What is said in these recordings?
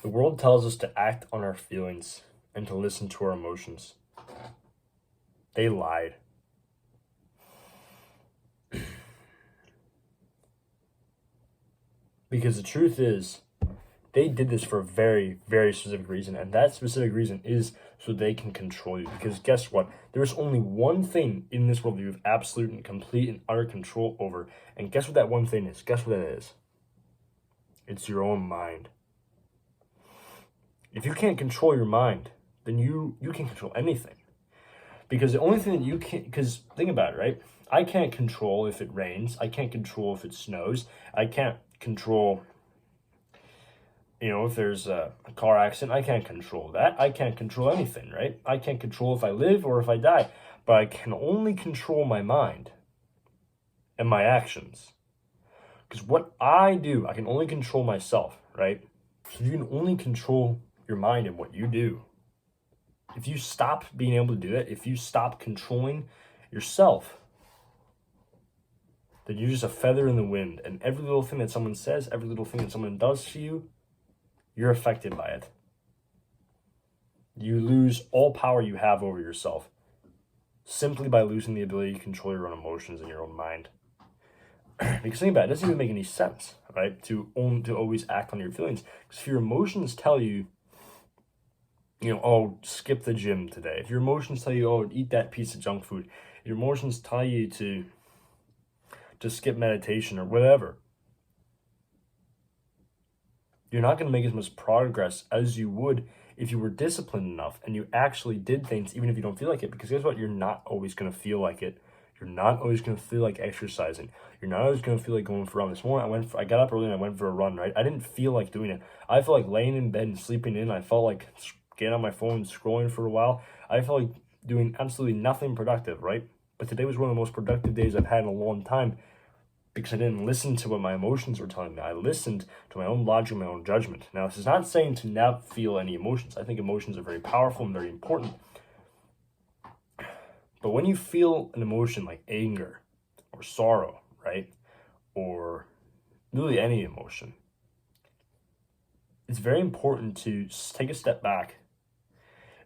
The world tells us to act on our feelings and to listen to our emotions. They lied. Because the truth is, they did this for a very, very specific reason. And that specific reason is so they can control you. Because guess what? There's only one thing in this world that you have absolute and complete and utter control over. And guess what that one thing is? Guess what that is? It's your own mind. If you can't control your mind, then you can't control anything. Because the only thing that you can't, because think about it, right? I can't control if it rains. I can't control if it snows. I can't control, if there's a car accident. I can't control that. I can't control anything, right? I can't control if I live or if I die. But I can only control my mind and my actions. Because what I do, I can only control myself, right? So you can only control your mind and what you do. If you stop being able to do that, if you stop controlling yourself, then you're just a feather in the wind. And every little thing that someone says, every little thing that someone does to you, you're affected by it. You lose all power you have over yourself simply by losing the ability to control your own emotions and your own mind. Because think about it, it doesn't even make any sense, right? To always act on your feelings. Because if your emotions tell you, oh, skip the gym today. If your emotions tell you, oh, eat that piece of junk food. Your emotions tell you to skip meditation or whatever. You're not going to make as much progress as you would if you were disciplined enough and you actually did things even if you don't feel like it. Because guess what? You're not always going to feel like it. You're not always going to feel like exercising. You're not always going to feel like going for a run. This morning, I got up early and I went for a run, right? I didn't feel like doing it. I felt like laying in bed and sleeping in. I felt like getting on my phone and scrolling for a while. I felt like doing absolutely nothing productive, right? But today was one of the most productive days I've had in a long time because I didn't listen to what my emotions were telling me. I listened to my own logic, my own judgment. Now, this is not saying to not feel any emotions. I think emotions are very powerful and very important. But when you feel an emotion like anger or sorrow, right? Or really any emotion, it's very important to take a step back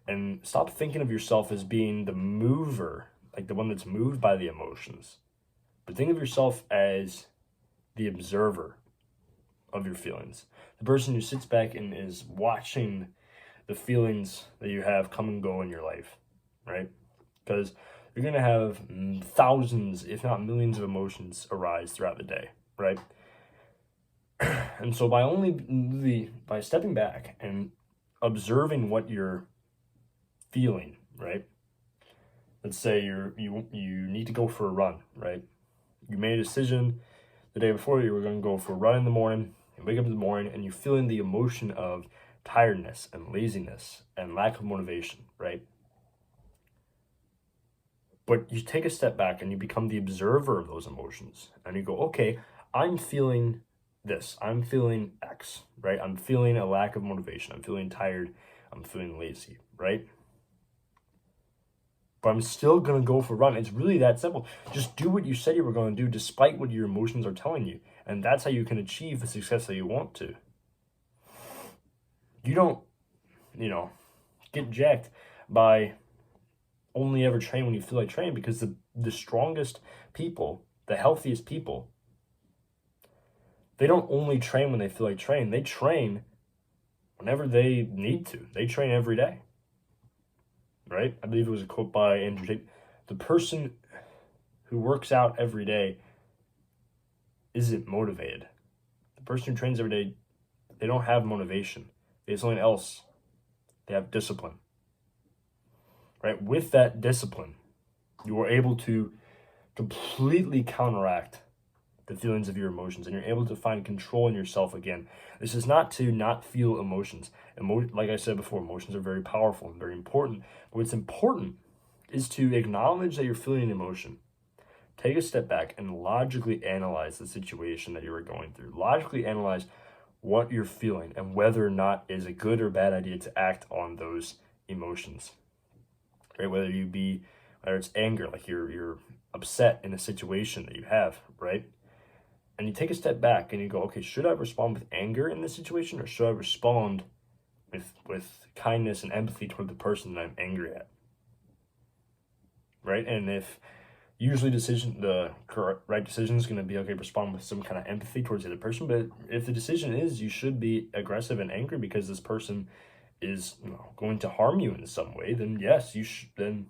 and stop thinking of yourself as being the mover, like the one that's moved by the emotions. But think of yourself as the observer of your feelings. The person who sits back and is watching the feelings that you have come and go in your life, right? Because you're going to have thousands, if not millions of emotions arise throughout the day, right? And so by stepping back and observing what you're feeling, right? Let's say you need to go for a run, right? You made a decision the day before you were going to go for a run in the morning. You wake up in the morning and you feel in the emotion of tiredness and laziness and lack of motivation, right? But you take a step back and you become the observer of those emotions. And you go, okay, I'm feeling this. I'm feeling X, right? I'm feeling a lack of motivation. I'm feeling tired. I'm feeling lazy, right? But I'm still going to go for a run. It's really that simple. Just do what you said you were going to do despite what your emotions are telling you. And that's how you can achieve the success that you want to. You don't, get jacked by only ever train when you feel like training, because the strongest people, the healthiest people, they don't only train when they feel like training. They train whenever they need to. They train every day. Right? I believe it was a quote by Andrew Tate. The person who works out every day isn't motivated. The person who trains every day, they don't have motivation. They have something else. They have discipline. Right? With that discipline, you are able to completely counteract the feelings of your emotions, and you're able to find control in yourself again. This is not to not feel emotions. Like I said before, emotions are very powerful and very important. But what's important is to acknowledge that you're feeling an emotion. Take a step back and logically analyze the situation that you are going through. Logically analyze what you're feeling and whether or not it is a good or bad idea to act on those emotions. Right? Whether it's anger, like you're upset in a situation that you have, right? And you take a step back and you go, okay, should I respond with anger in this situation, or should I respond with kindness and empathy toward the person that I'm angry at, right? And if usually the correct right decision is going to be, okay, respond with some kind of empathy towards the other person. But if the decision is you should be aggressive and angry because this person is, going to harm you in some way, then yes, you should then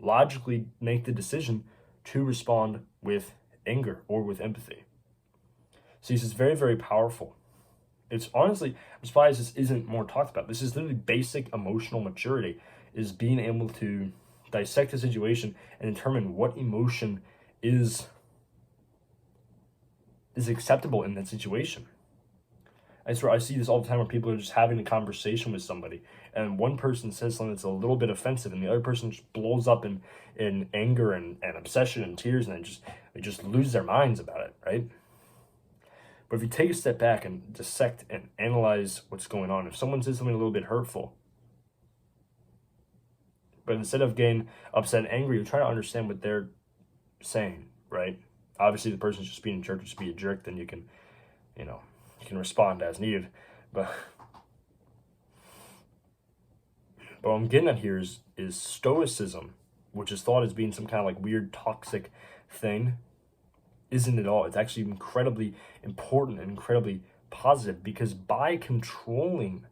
logically make the decision to respond with anger or with empathy. See, this is very, very powerful. It's honestly, I'm surprised this isn't more talked about. This is literally basic emotional maturity, is being able to dissect a situation and determine what emotion is acceptable in that situation. I swear, I see this all the time where people are just having a conversation with somebody, and one person says something that's a little bit offensive, and the other person just blows up in anger and obsession and tears, and they just lose their minds about it, right? But if you take a step back and dissect and analyze what's going on, if someone says something a little bit hurtful, but instead of getting upset and angry, you try to understand what they're saying, right? Obviously, the person's just being a jerk, just be a jerk, then you can respond as needed. But what I'm getting at here is Stoicism, which is thought as being some kind of like weird toxic thing, isn't at all. It's actually incredibly important and incredibly positive, because by controlling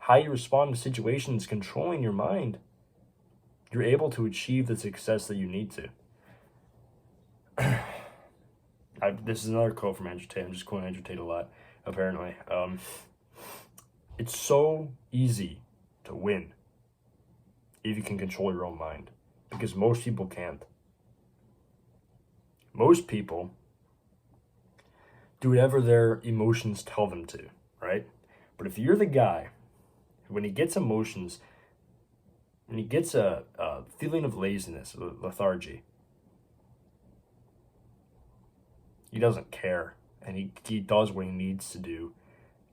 how you respond to situations, controlling your mind, you're able to achieve the success that you need to. This is another quote from Andrew Tate. I'm just quoting Andrew Tate a lot, apparently. It's so easy to win if you can control your own mind, because most people can't. Most people do whatever their emotions tell them to, right? But if you're the guy, when he gets emotions, when he gets a feeling of laziness, lethargy, he doesn't care, and he does what he needs to do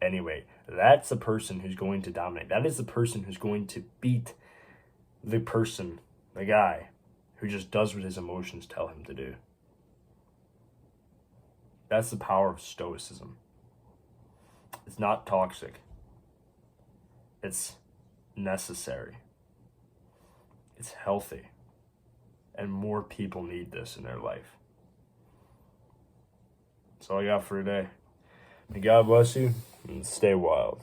anyway. That's the person who's going to dominate. That is the person who's going to beat the guy who just does what his emotions tell him to do. That's the power of Stoicism. It's not toxic. It's necessary. It's healthy. And more people need this in their life. That's all I got for today. May God bless you, and stay wild.